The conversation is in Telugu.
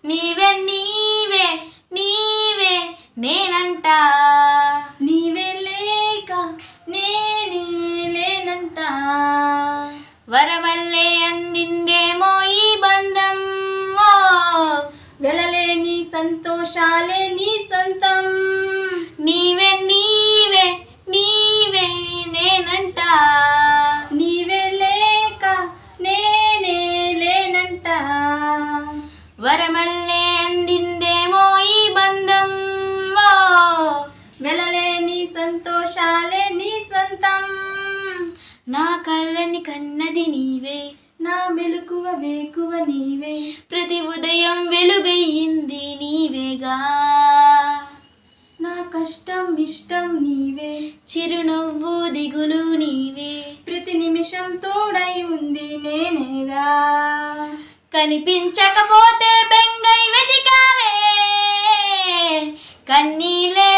నీవే నీవే నీవే నేనంట, నీవే లేక నేనే లేనంట. వరమల్లే అందిందేమో ఈ బంధం, వెలలేని సంతోషాలే నీ సొంతం. నీవే నీవే నీవే నేనంట, నీవే లేక నేనే లేనంట. వరమల్లే అందిందేమో ఈ బంధం, వెలలేని సంతోషాలే నీ సొంతం. నా కళ్ళని కన్నది నీవే, నా మెలకువ వేకువ నీవే. ప్రతి ఉదయం వెలుగయ్యింది నీవేగా. నా కష్టం ఇష్టం నీవే, చిరునవ్వు దిగులు నీవే, ప్రతి నిమిషం తోడై ఉంది నేనేగా. కనిపించకపోతే బెంగై వెతికావే, కన్నీలే